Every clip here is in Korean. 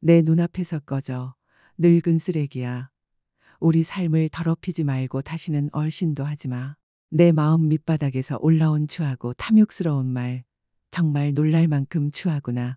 내 눈앞에서 꺼져. 늙은 쓰레기야. 우리 삶을 더럽히지 말고 다시는 얼씬도 하지 마. 내 마음 밑바닥에서 올라온 추하고 탐욕스러운 말. 정말 놀랄 만큼 추하구나.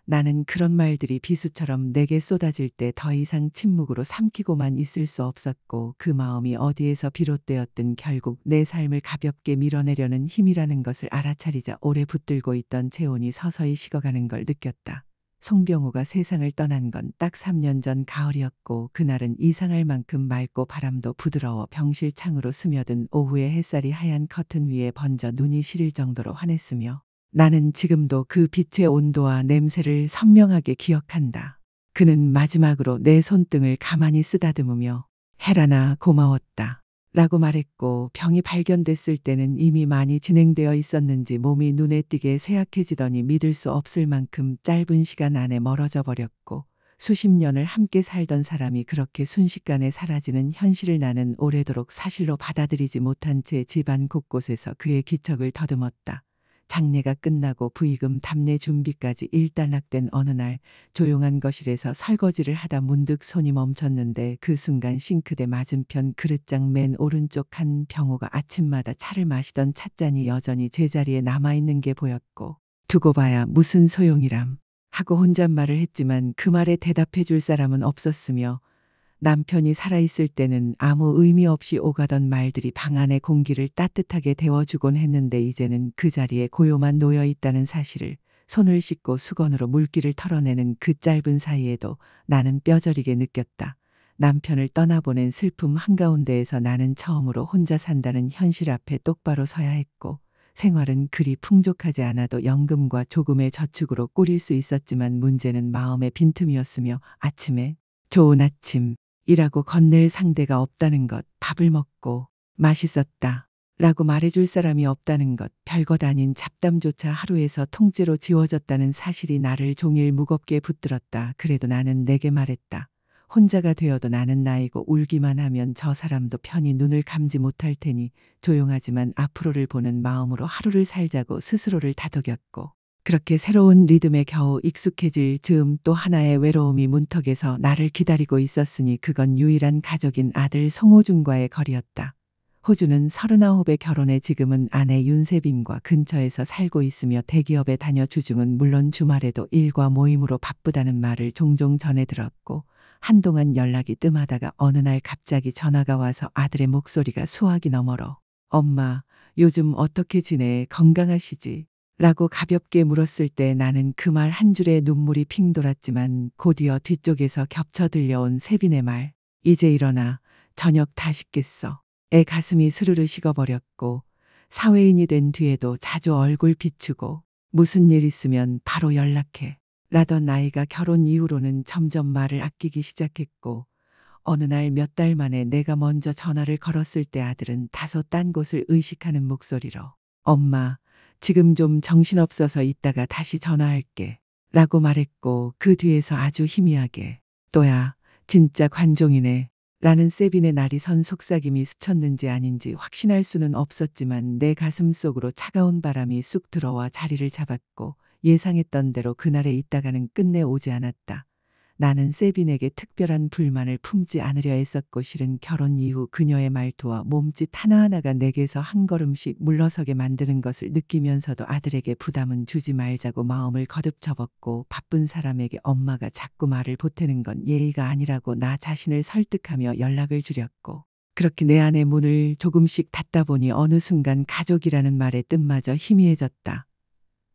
나는 그런 말들이 비수처럼 내게 쏟아질 때 더 이상 침묵으로 삼키고만 있을 수 없었고 그 마음이 어디에서 비롯되었든 결국 내 삶을 가볍게 밀어내려는 힘이라는 것을 알아차리자 오래 붙들고 있던 체온이 서서히 식어가는 걸 느꼈다. 송병우가 세상을 떠난 건 딱 3년 전 가을이었고 그날은 이상할 만큼 맑고 바람도 부드러워 병실창으로 스며든 오후의 햇살이 하얀 커튼 위에 번져 눈이 시릴 정도로 환했으며 나는 지금도 그 빛의 온도와 냄새를 선명하게 기억한다. 그는 마지막으로 내 손등을 가만히 쓰다듬으며 헤라나 고마웠다. 라고 말했고 병이 발견됐을 때는 이미 많이 진행되어 있었는지 몸이 눈에 띄게 쇠약해지더니 믿을 수 없을 만큼 짧은 시간 안에 멀어져 버렸고 수십 년을 함께 살던 사람이 그렇게 순식간에 사라지는 현실을 나는 오래도록 사실로 받아들이지 못한 채 집안 곳곳에서 그의 기척을 더듬었다. 장례가 끝나고 부의금 답례 준비까지 일단락된 어느 날 조용한 거실에서 설거지를 하다 문득 손이 멈췄는데 그 순간 싱크대 맞은편 그릇장 맨 오른쪽 한 병호가 아침마다 차를 마시던 찻잔이 여전히 제자리에 남아있는 게 보였고 두고 봐야 무슨 소용이람 하고 혼잣말을 했지만 그 말에 대답해 줄 사람은 없었으며 남편이 살아있을 때는 아무 의미 없이 오가던 말들이 방 안의 공기를 따뜻하게 데워주곤 했는데 이제는 그 자리에 고요만 놓여 있다는 사실을 손을 씻고 수건으로 물기를 털어내는 그 짧은 사이에도 나는 뼈저리게 느꼈다. 남편을 떠나보낸 슬픔 한가운데에서 나는 처음으로 혼자 산다는 현실 앞에 똑바로 서야 했고 생활은 그리 풍족하지 않아도 연금과 조금의 저축으로 꾸릴 수 있었지만 문제는 마음의 빈틈이었으며 아침에 좋은 아침 이라고 건넬 상대가 없다는 것, 밥을 먹고 맛있었다 라고 말해줄 사람이 없다는 것, 별것 아닌 잡담조차 하루에서 통째로 지워졌다는 사실이 나를 종일 무겁게 붙들었다. 그래도 나는 내게 말했다. 혼자가 되어도 나는 나이고 울기만 하면 저 사람도 편히 눈을 감지 못할 테니 조용하지만 앞으로를 보는 마음으로 하루를 살자고 스스로를 다독였고 그렇게 새로운 리듬에 겨우 익숙해질 즈음 또 하나의 외로움이 문턱에서 나를 기다리고 있었으니 그건 유일한 가족인 아들 송호준과의 거리였다. 호준은 39에 결혼해 지금은 아내 윤세빈과 근처에서 살고 있으며 대기업에 다녀 주중은 물론 주말에도 일과 모임으로 바쁘다는 말을 종종 전해 들었고 한동안 연락이 뜸하다가 어느 날 갑자기 전화가 와서 아들의 목소리가 수화기 너머로 엄마, 요즘 어떻게 지내? 건강하시지? 라고 가볍게 물었을 때 나는 그 말 한 줄에 눈물이 핑 돌았지만 곧이어 뒤쪽에서 겹쳐 들려온 세빈의 말. 이제 일어나. 저녁 다 식겠어. 애 가슴이 스르르 식어버렸고 사회인이 된 뒤에도 자주 얼굴 비추고 무슨 일 있으면 바로 연락해. 라던 아이가 결혼 이후로는 점점 말을 아끼기 시작했고 어느 날 몇 달 만에 내가 먼저 전화를 걸었을 때 아들은 다소 딴 곳을 의식하는 목소리로 엄마, 지금 좀 정신없어서 이따가 다시 전화할게 라고 말했고 그 뒤에서 아주 희미하게 또야 진짜 관종이네 라는 세빈의 날이 선 속삭임이 스쳤는지 아닌지 확신할 수는 없었지만 내 가슴 속으로 차가운 바람이 쑥 들어와 자리를 잡았고 예상했던 대로 그날에 있다가는 끝내 오지 않았다. 나는 세빈에게 특별한 불만을 품지 않으려 했었고 실은 결혼 이후 그녀의 말투와 몸짓 하나하나가 내게서 한 걸음씩 물러서게 만드는 것을 느끼면서도 아들에게 부담은 주지 말자고 마음을 거듭 접었고 바쁜 사람에게 엄마가 자꾸 말을 보태는 건 예의가 아니라고 나 자신을 설득하며 연락을 줄였고 그렇게 내 안의 문을 조금씩 닫다 보니 어느 순간 가족이라는 말의 뜻마저 희미해졌다.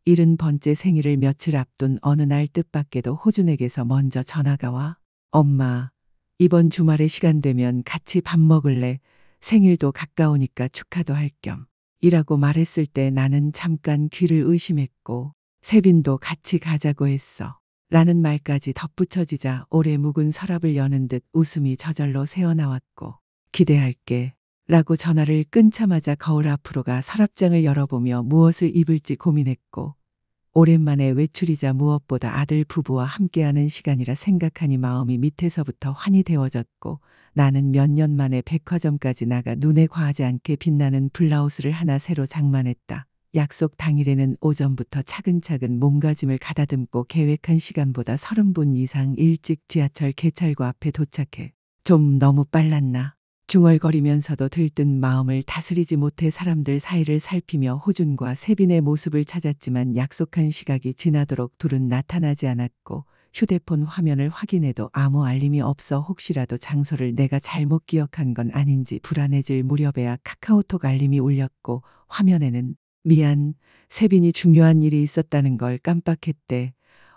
70번째 생일을 며칠 앞둔 어느 날 뜻밖에도 호준에게서 먼저 전화가 와 엄마, 이번 주말에 시간 되면 같이 밥 먹을래? 생일도 가까우니까 축하도 할 겸 이라고 말했을 때 나는 잠깐 귀를 의심했고 세빈도 같이 가자고 했어 라는 말까지 덧붙여지자 오래 묵은 서랍을 여는 듯 웃음이 저절로 새어나왔고 기대할게 라고 전화를 끊자마자 거울 앞으로 가 서랍장을 열어보며 무엇을 입을지 고민했고 오랜만에 외출이자 무엇보다 아들 부부와 함께하는 시간이라 생각하니 마음이 밑에서부터 환히 데워졌고 나는 몇 년 만에 백화점까지 나가 눈에 과하지 않게 빛나는 블라우스를 하나 새로 장만했다. 약속 당일에는 오전부터 차근차근 몸가짐을 가다듬고 계획한 시간보다 30분 이상 일찍 지하철 개찰구 앞에 도착해 좀 너무 빨랐나. 중얼거리면서도 들뜬 마음을 다스리지 못해 사람들 사이를 살피며 호준과 세빈의 모습을 찾았지만 약속한 시각이 지나도록 둘은 나타나지 않았고 휴대폰 화면을 확인해도 아무 알림이 없어 혹시라도 장소를 내가 잘못 기억한 건 아닌지 불안해질 무렵에야 카카오톡 알림이 울렸고 화면에는 미안, 세빈이 중요한 일이 있었다는 걸 깜빡했대.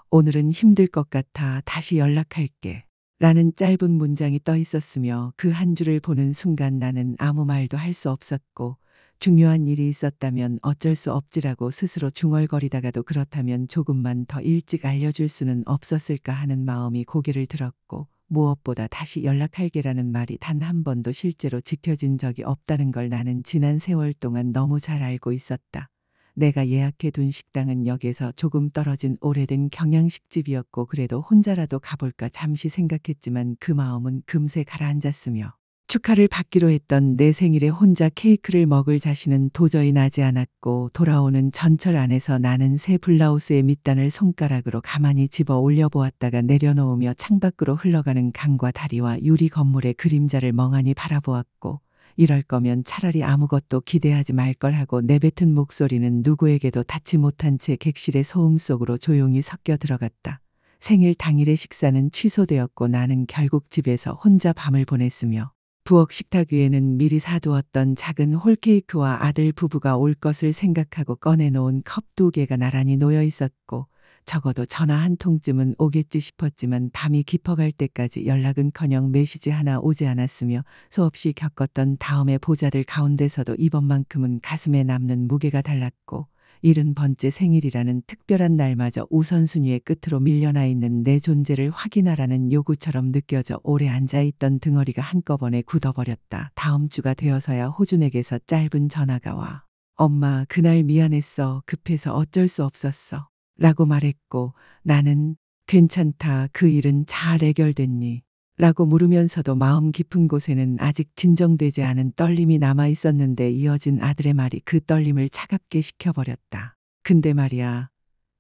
오늘은 힘들 것 같아 다시 연락할게. 라는 짧은 문장이 떠 있었으며 그 한 줄을 보는 순간 나는 아무 말도 할 수 없었고 중요한 일이 있었다면 어쩔 수 없지라고 스스로 중얼거리다가도 그렇다면 조금만 더 일찍 알려줄 수는 없었을까 하는 마음이 고개를 들었고 무엇보다 다시 연락할게라는 말이 단 한 번도 실제로 지켜진 적이 없다는 걸 나는 지난 세월 동안 너무 잘 알고 있었다. 내가 예약해 둔 식당은 역에서 조금 떨어진 오래된 경양식집이었고 그래도 혼자라도 가볼까 잠시 생각했지만 그 마음은 금세 가라앉았으며 축하를 받기로 했던 내 생일에 혼자 케이크를 먹을 자신은 도저히 나지 않았고 돌아오는 전철 안에서 나는 새 블라우스의 밑단을 손가락으로 가만히 집어 올려보았다가 내려놓으며 창밖으로 흘러가는 강과 다리와 유리 건물의 그림자를 멍하니 바라보았고 이럴 거면 차라리 아무것도 기대하지 말 걸 하고 내뱉은 목소리는 누구에게도 닿지 못한 채 객실의 소음 속으로 조용히 섞여 들어갔다. 생일 당일의 식사는 취소되었고 나는 결국 집에서 혼자 밤을 보냈으며 부엌 식탁 위에는 미리 사두었던 작은 홀케이크와 아들 부부가 올 것을 생각하고 꺼내놓은 컵 2개가 나란히 놓여 있었고 적어도 전화 한 통쯤은 오겠지 싶었지만 밤이 깊어갈 때까지 연락은커녕 메시지 하나 오지 않았으며 수없이 겪었던 다음의 보자들 가운데서도 이번만큼은 가슴에 남는 무게가 달랐고 70번째 생일이라는 특별한 날마저 우선순위의 끝으로 밀려나 있는 내 존재를 확인하라는 요구처럼 느껴져 오래 앉아있던 등허리가 한꺼번에 굳어버렸다. 다음 주가 되어서야 호준에게서 짧은 전화가 와. 엄마, 그날 미안했어. 급해서 어쩔 수 없었어. 라고 말했고 나는 괜찮다. 그 일은 잘 해결됐니? 라고 물으면서도 마음 깊은 곳에는 아직 진정되지 않은 떨림이 남아 있었는데 이어진 아들의 말이 그 떨림을 차갑게 식혀버렸다. 근데 말이야,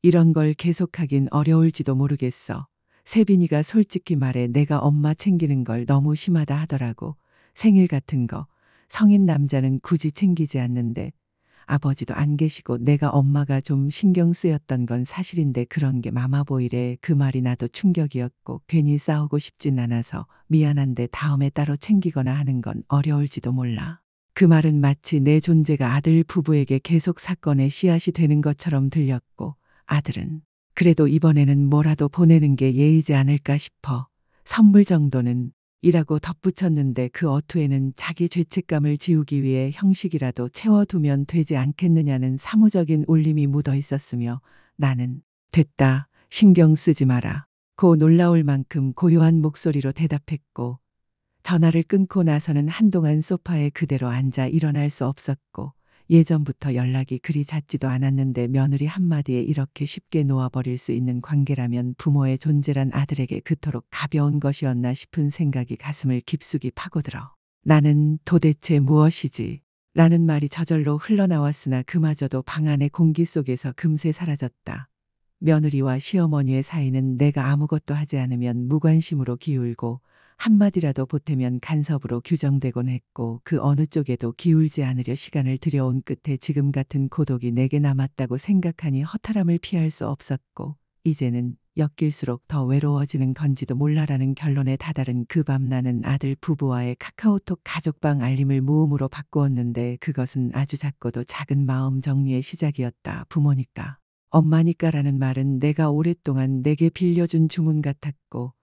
이런 걸 계속하긴 어려울지도 모르겠어. 세빈이가 솔직히 말해 내가 엄마 챙기는 걸 너무 심하다 하더라고. 생일 같은 거 성인 남자는 굳이 챙기지 않는데 아버지도 안 계시고 내가 엄마가 좀 신경 쓰였던 건 사실인데 그런 게 마마보이래. 그 말이 나도 충격이었고 괜히 싸우고 싶진 않아서 미안한데 다음에 따로 챙기거나 하는 건 어려울지도 몰라. 그 말은 마치 내 존재가 아들 부부에게 계속 사건의 씨앗이 되는 것처럼 들렸고 아들은 그래도 이번에는 뭐라도 보내는 게 예의지 않을까 싶어. 선물 정도는 이라고 덧붙였는데 그 어투에는 자기 죄책감을 지우기 위해 형식이라도 채워두면 되지 않겠느냐는 사무적인 울림이 묻어 있었으며 나는 됐다. 신경 쓰지 마라. 고 놀라울 만큼 고요한 목소리로 대답했고 전화를 끊고 나서는 한동안 소파에 그대로 앉아 일어날 수 없었고 예전부터 연락이 그리 잦지도 않았는데 며느리 한마디에 이렇게 쉽게 놓아버릴 수 있는 관계라면 부모의 존재란 아들에게 그토록 가벼운 것이었나 싶은 생각이 가슴을 깊숙이 파고들어 나는 도대체 무엇이지? 라는 말이 저절로 흘러나왔으나 그마저도 방 안의 공기 속에서 금세 사라졌다. 며느리와 시어머니의 사이는 내가 아무것도 하지 않으면 무관심으로 기울고 한마디라도 보태면 간섭으로 규정되곤 했고 그 어느 쪽에도 기울지 않으려 시간을 들여온 끝에 지금 같은 고독이 내게 남았다고 생각하니 허탈함을 피할 수 없었고 이제는 엮일수록 더 외로워지는 건지도 몰라라는 결론에 다다른 그 밤 나는 아들 부부와의 카카오톡 가족방 알림을 무음으로 바꾸었는데 그것은 아주 작고도 작은 마음 정리의 시작이었다. 부모니까, 엄마니까라는 말은 내가 오랫동안 내게 빌려준 주문 같았고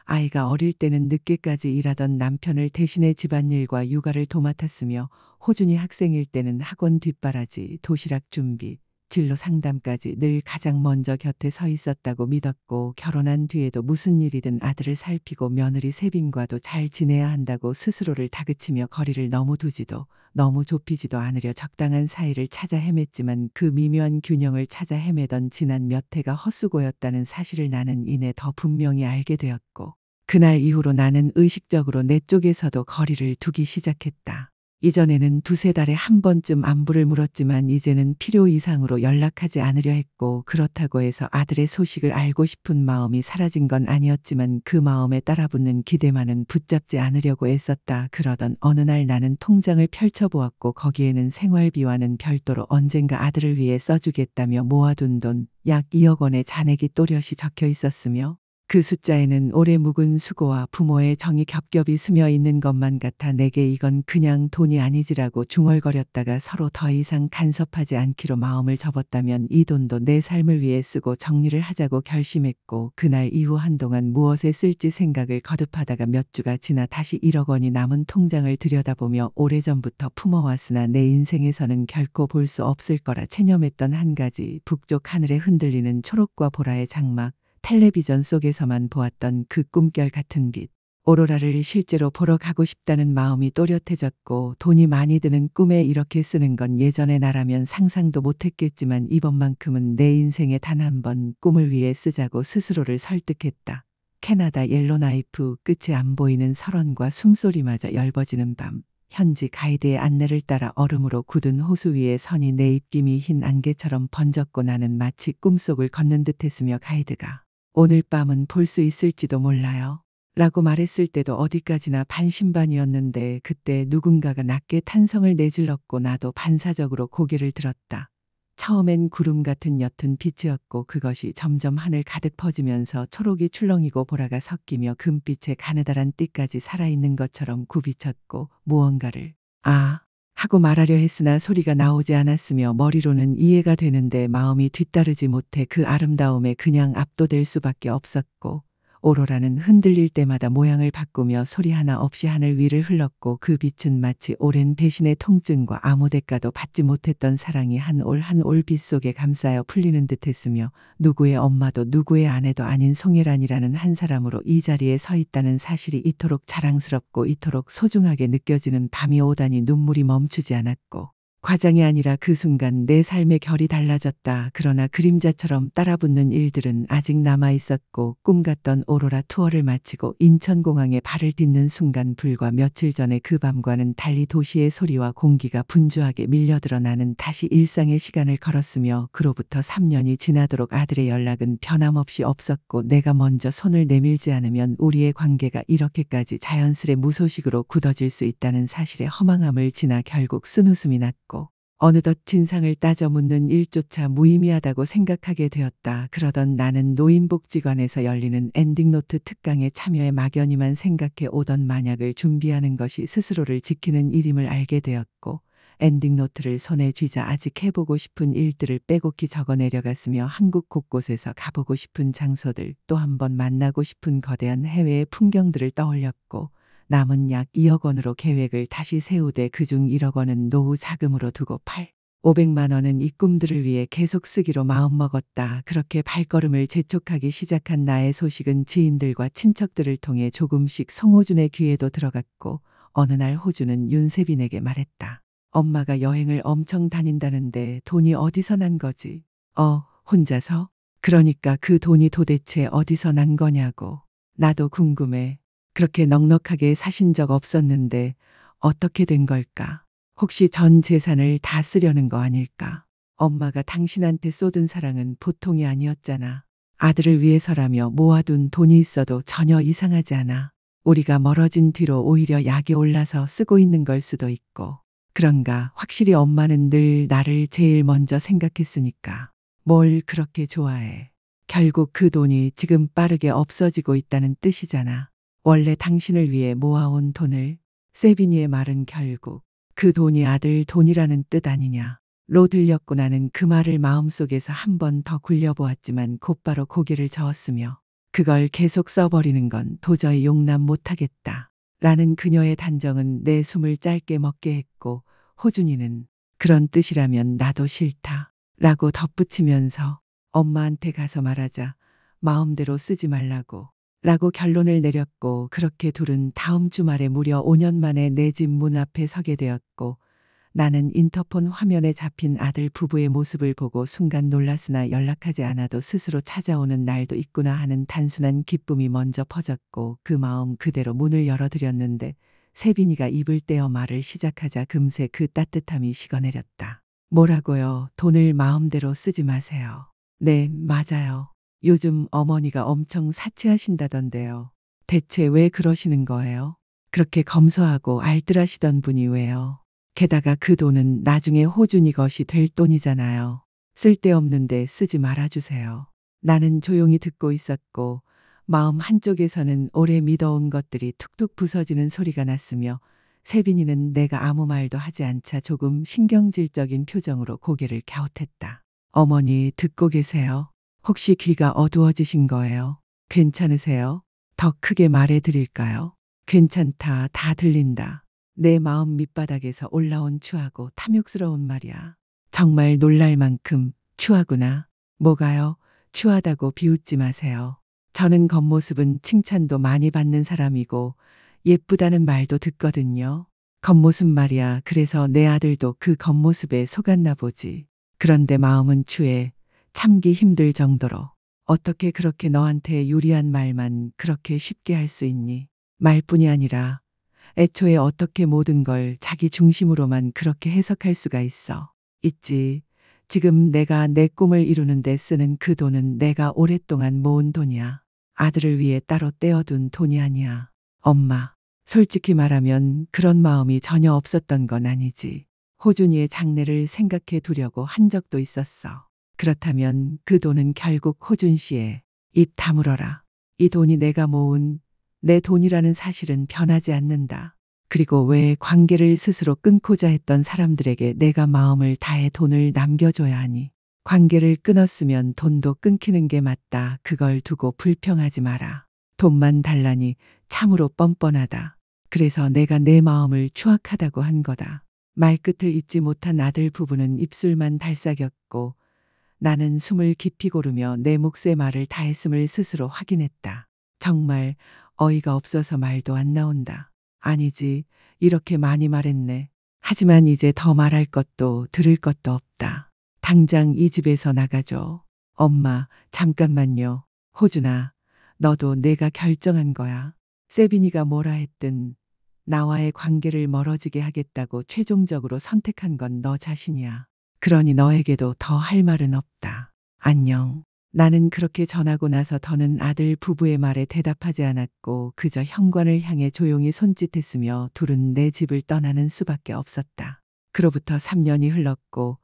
아이가 어릴 때는 늦게까지 일하던 남편을 대신해 집안일과 육아를 도맡았으며 호준이 학생일 때는 학원 뒷바라지, 도시락 준비, 진로 상담까지 늘 가장 먼저 곁에 서 있었다고 믿었고 결혼한 뒤에도 무슨 일이든 아들을 살피고 며느리 세빈과도 잘 지내야 한다고 스스로를 다그치며 거리를 너무 두지도 너무 좁히지도 않으려 적당한 사이를 찾아 헤맸지만 그 미묘한 균형을 찾아 헤매던 지난 몇 해가 헛수고였다는 사실을 나는 이내 더 분명히 알게 되었고 그날 이후로 나는 의식적으로 내 쪽에서도 거리를 두기 시작했다. 이전에는 두세 달에 한 번쯤 안부를 물었지만 이제는 필요 이상으로 연락하지 않으려 했고, 그렇다고 해서 아들의 소식을 알고 싶은 마음이 사라진 건 아니었지만 그 마음에 따라붙는 기대만은 붙잡지 않으려고 애썼다. 그러던 어느 날 나는 통장을 펼쳐보았고 거기에는 생활비와는 별도로 언젠가 아들을 위해 써주겠다며 모아둔 돈 약 2억 원의 잔액이 또렷이 적혀 있었으며, 그 숫자에는 오래 묵은 수고와 부모의 정이 겹겹이 스며 있는 것만 같아 내게 이건 그냥 돈이 아니지라고 중얼거렸다가 서로 더 이상 간섭하지 않기로 마음을 접었다면 이 돈도 내 삶을 위해 쓰고 정리를 하자고 결심했고, 그날 이후 한동안 무엇에 쓸지 생각을 거듭하다가 몇 주가 지나 다시 1억 원이 남은 통장을 들여다보며 오래전부터 품어왔으나 내 인생에서는 결코 볼 수 없을 거라 체념했던 한 가지, 북쪽 하늘에 흔들리는 초록과 보라의 장막, 텔레비전 속에서만 보았던 그 꿈결 같은 빛, 오로라를 실제로 보러 가고 싶다는 마음이 또렷해졌고, 돈이 많이 드는 꿈에 이렇게 쓰는 건 예전의 나라면 상상도 못했겠지만 이번만큼은 내 인생에 단 한 번 꿈을 위해 쓰자고 스스로를 설득했다. 캐나다 옐로나이프, 끝이 안 보이는 설원과 숨소리마저 엷어지는 밤, 현지 가이드의 안내를 따라 얼음으로 굳은 호수 위에 선이 내 입김이 흰 안개처럼 번졌고 나는 마치 꿈속을 걷는 듯했으며 가이드가 오늘 밤은 볼 수 있을지도 몰라요 라고 말했을 때도 어디까지나 반신반의였는데, 그때 누군가가 낮게 탄성을 내질렀고 나도 반사적으로 고개를 들었다. 처음엔 구름 같은 옅은 빛이었고 그것이 점점 하늘 가득 퍼지면서 초록이 출렁이고 보라가 섞이며 금빛의 가느다란 띠까지 살아있는 것처럼 굽이쳤고, 무언가를 아 하고 말하려 했으나 소리가 나오지 않았으며 머리로는 이해가 되는데 마음이 뒤따르지 못해 그 아름다움에 그냥 압도될 수밖에 없었고, 오로라는 흔들릴 때마다 모양을 바꾸며 소리 하나 없이 하늘 위를 흘렀고, 그 빛은 마치 오랜 배신의 통증과 아무 대가도 받지 못했던 사랑이 한 올 한 올 빛 속에 감싸여 풀리는 듯했으며, 누구의 엄마도 누구의 아내도 아닌 송혜란이라는 한 사람으로 이 자리에 서 있다는 사실이 이토록 자랑스럽고 이토록 소중하게 느껴지는 밤이 오다니 눈물이 멈추지 않았고, 과장이 아니라 그 순간 내 삶의 결이 달라졌다. 그러나 그림자처럼 따라붙는 일들은 아직 남아 있었고, 꿈같던 오로라 투어를 마치고 인천공항에 발을 딛는 순간 불과 며칠 전의 그 밤과는 달리 도시의 소리와 공기가 분주하게 밀려들어 나는 다시 일상의 시간을 걸었으며, 그로부터 3년이 지나도록 아들의 연락은 변함없이 없었고, 내가 먼저 손을 내밀지 않으면 우리의 관계가 이렇게까지 자연스레 무소식으로 굳어질 수 있다는 사실의 허망함을 지나 결국 쓴웃음이 났고, 어느덧 진상을 따져 묻는 일조차 무의미하다고 생각하게 되었다. 그러던 나는 노인복지관에서 열리는 엔딩노트 특강에 참여해 막연히만 생각해 오던 만약을 준비하는 것이 스스로를 지키는 일임을 알게 되었고, 엔딩노트를 손에 쥐자 아직 해보고 싶은 일들을 빼곡히 적어 내려갔으며 한국 곳곳에서 가보고 싶은 장소들, 또 한 번 만나고 싶은 거대한 해외의 풍경들을 떠올렸고, 남은 약 2억 원으로 계획을 다시 세우되 그중 1억 원은 노후 자금으로 두고 500만 원은 이 꿈들을 위해 계속 쓰기로 마음먹었다. 그렇게 발걸음을 재촉하기 시작한 나의 소식은 지인들과 친척들을 통해 조금씩 성호준의 귀에도 들어갔고, 어느 날 호준은 윤세빈에게 말했다. 엄마가 여행을 엄청 다닌다는데 돈이 어디서 난 거지? 혼자서? 그러니까 그 돈이 도대체 어디서 난 거냐고. 나도 궁금해. 그렇게 넉넉하게 사신 적 없었는데 어떻게 된 걸까? 혹시 전 재산을 다 쓰려는 거 아닐까? 엄마가 당신한테 쏟은 사랑은 보통이 아니었잖아. 아들을 위해서라며 모아둔 돈이 있어도 전혀 이상하지 않아. 우리가 멀어진 뒤로 오히려 약이 올라서 쓰고 있는 걸 수도 있고. 그런가, 확실히 엄마는 늘 나를 제일 먼저 생각했으니까. 뭘 그렇게 좋아해. 결국 그 돈이 지금 빠르게 없어지고 있다는 뜻이잖아. 원래 당신을 위해 모아온 돈을. 세빈이의 말은 결국 그 돈이 아들 돈이라는 뜻 아니냐 로 들렸고, 나는 그 말을 마음속에서 한 번 더 굴려보았지만 곧바로 고개를 저었으며, 그걸 계속 써버리는 건 도저히 용납 못하겠다 라는 그녀의 단정은 내 숨을 짧게 먹게 했고, 호준이는 그런 뜻이라면 나도 싫다 라고 덧붙이면서 엄마한테 가서 말하자, 마음대로 쓰지 말라고 라고 결론을 내렸고, 그렇게 둘은 다음 주말에 무려 5년 만에 내 집 문 앞에 서게 되었고, 나는 인터폰 화면에 잡힌 아들 부부의 모습을 보고 순간 놀랐으나 연락하지 않아도 스스로 찾아오는 날도 있구나 하는 단순한 기쁨이 먼저 퍼졌고, 그 마음 그대로 문을 열어드렸는데 세빈이가 입을 떼어 말을 시작하자 금세 그 따뜻함이 식어내렸다. 뭐라고요? 돈을 마음대로 쓰지 마세요. 네, 맞아요. 요즘 어머니가 엄청 사치하신다던데요. 대체 왜 그러시는 거예요? 그렇게 검소하고 알뜰하시던 분이 왜요? 게다가 그 돈은 나중에 호준이 것이 될 돈이잖아요. 쓸데없는데 쓰지 말아주세요. 나는 조용히 듣고 있었고 마음 한쪽에서는 오래 믿어온 것들이 툭툭 부서지는 소리가 났으며 세빈이는 내가 아무 말도 하지 않자 조금 신경질적인 표정으로 고개를 갸웃했다. 어머니 듣고 계세요? 혹시 귀가 어두워지신 거예요? 괜찮으세요? 더 크게 말해 드릴까요? 괜찮다. 다 들린다. 내 마음 밑바닥에서 올라온 추하고 탐욕스러운 말이야. 정말 놀랄 만큼 추하구나. 뭐가요? 추하다고 비웃지 마세요. 저는 겉모습은 칭찬도 많이 받는 사람이고 예쁘다는 말도 듣거든요. 겉모습 말이야. 그래서 내 아들도 그 겉모습에 속았나 보지. 그런데 마음은 추해. 참기 힘들 정도로. 어떻게 그렇게 너한테 유리한 말만 그렇게 쉽게 할 수 있니? 말뿐이 아니라 애초에 어떻게 모든 걸 자기 중심으로만 그렇게 해석할 수가 있어. 있지. 지금 내가 내 꿈을 이루는데 쓰는 그 돈은 내가 오랫동안 모은 돈이야. 아들을 위해 따로 떼어둔 돈이 아니야. 엄마, 솔직히 말하면 그런 마음이 전혀 없었던 건 아니지. 호준이의 장래를 생각해 두려고 한 적도 있었어. 그렇다면 그 돈은 결국 호준 씨의 입 다물어라. 이 돈이 내가 모은 내 돈이라는 사실은 변하지 않는다. 그리고 왜 관계를 스스로 끊고자 했던 사람들에게 내가 마음을 다해 돈을 남겨줘야 하니? 관계를 끊었으면 돈도 끊기는 게 맞다. 그걸 두고 불평하지 마라. 돈만 달라니 참으로 뻔뻔하다. 그래서 내가 내 마음을 추악하다고 한 거다. 말끝을 잇지 못한 아들 부부는 입술만 달싹였고 나는 숨을 깊이 고르며 내 몫의 말을 다했음을 스스로 확인했다. 정말 어이가 없어서 말도 안 나온다. 아니지, 이렇게 많이 말했네. 하지만 이제 더 말할 것도 들을 것도 없다. 당장 이 집에서 나가줘. 엄마, 잠깐만요. 호준아, 너도 내가 결정한 거야. 세빈이가 뭐라 했든 나와의 관계를 멀어지게 하겠다고 최종적으로 선택한 건 너 자신이야. 그러니 너에게도 더 할 말은 없다. 안녕. 나는 그렇게 전하고 나서 더는 아들 부부의 말에 대답하지 않았고 그저 현관을 향해 조용히 손짓했으며 둘은 내 집을 떠나는 수밖에 없었다. 그로부터 3년이 흘렀고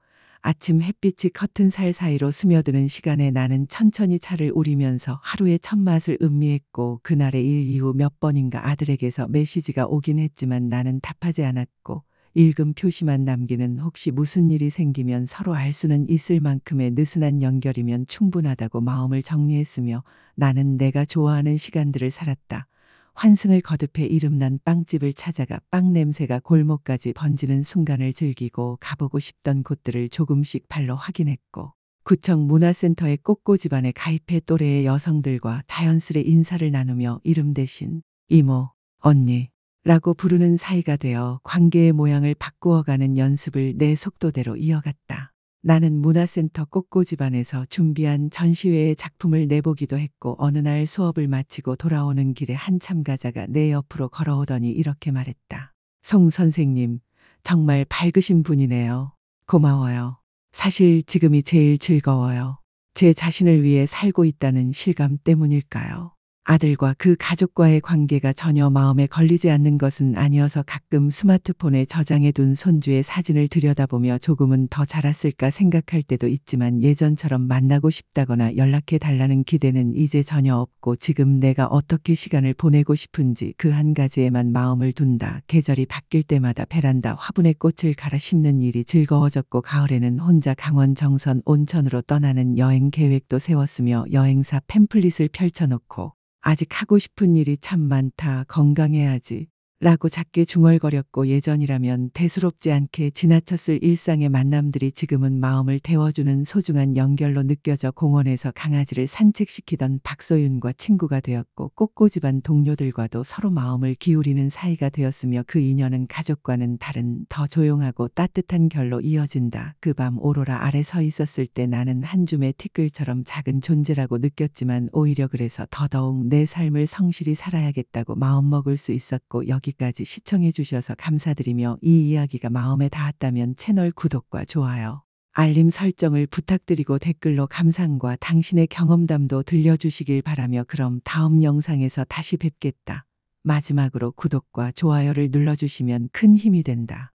아침 햇빛이 커튼 살 사이로 스며드는 시간에 나는 천천히 차를 우리면서 하루의 첫 맛을 음미했고 그날의 일 이후 몇 번인가 아들에게서 메시지가 오긴 했지만 나는 답하지 않았고 읽음 표시만 남기는 혹시 무슨 일이 생기면 서로 알 수는 있을 만큼의 느슨한 연결이면 충분하다고 마음을 정리했으며 나는 내가 좋아하는 시간들을 살았다. 환승을 거듭해 이름난 빵집을 찾아가 빵 냄새가 골목까지 번지는 순간을 즐기고 가보고 싶던 곳들을 조금씩 발로 확인했고 구청 문화센터의 꽃꽂이반에 가입해 또래의 여성들과 자연스레 인사를 나누며 이름 대신 이모, 언니 라고 부르는 사이가 되어 관계의 모양을 바꾸어가는 연습을 내 속도대로 이어갔다. 나는 문화센터 꽃꽂이반에서 준비한 전시회의 작품을 내보기도 했고 어느 날 수업을 마치고 돌아오는 길에 한 참가자가 내 옆으로 걸어오더니 이렇게 말했다. 송 선생님, 정말 밝으신 분이네요. 고마워요. 사실 지금이 제일 즐거워요. 제 자신을 위해 살고 있다는 실감 때문일까요? 아들과 그 가족과의 관계가 전혀 마음에 걸리지 않는 것은 아니어서 가끔 스마트폰에 저장해둔 손주의 사진을 들여다보며 조금은 더 자랐을까 생각할 때도 있지만 예전처럼 만나고 싶다거나 연락해 달라는 기대는 이제 전혀 없고 지금 내가 어떻게 시간을 보내고 싶은지 그 한 가지에만 마음을 둔다. 계절이 바뀔 때마다 베란다 화분에 꽃을 갈아 심는 일이 즐거워졌고 가을에는 혼자 강원 정선 온천으로 떠나는 여행 계획도 세웠으며 여행사 팸플릿을 펼쳐놓고 아직 하고 싶은 일이 참 많다. 건강해야지. 라고 작게 중얼거렸고 예전이라면 대수롭지 않게 지나쳤을 일상의 만남들이 지금은 마음을 데워주는 소중한 연결로 느껴져 공원에서 강아지를 산책시키던 박소윤과 친구가 되었고 꽃꽂이반 동료들과도 서로 마음을 기울이는 사이가 되었으며 그 인연은 가족과는 다른 더 조용하고 따뜻한 결로 이어진다. 그 밤 오로라 아래 서 있었을 때 나는 한 줌의 티끌처럼 작은 존재라고 느꼈지만 오히려 그래서 더더욱 내 삶을 성실히 살아야겠다고 마음먹을 수 있었고 여기까지 여기까지 시청해 주셔서 감사드리며 이 이야기가 마음에 닿았다면 채널 구독과 좋아요, 알림 설정을 부탁드리고 댓글로 감상과 당신의 경험담도 들려주시길 바라며 그럼 다음 영상에서 다시 뵙겠다. 마지막으로 구독과 좋아요를 눌러주시면 큰 힘이 된다.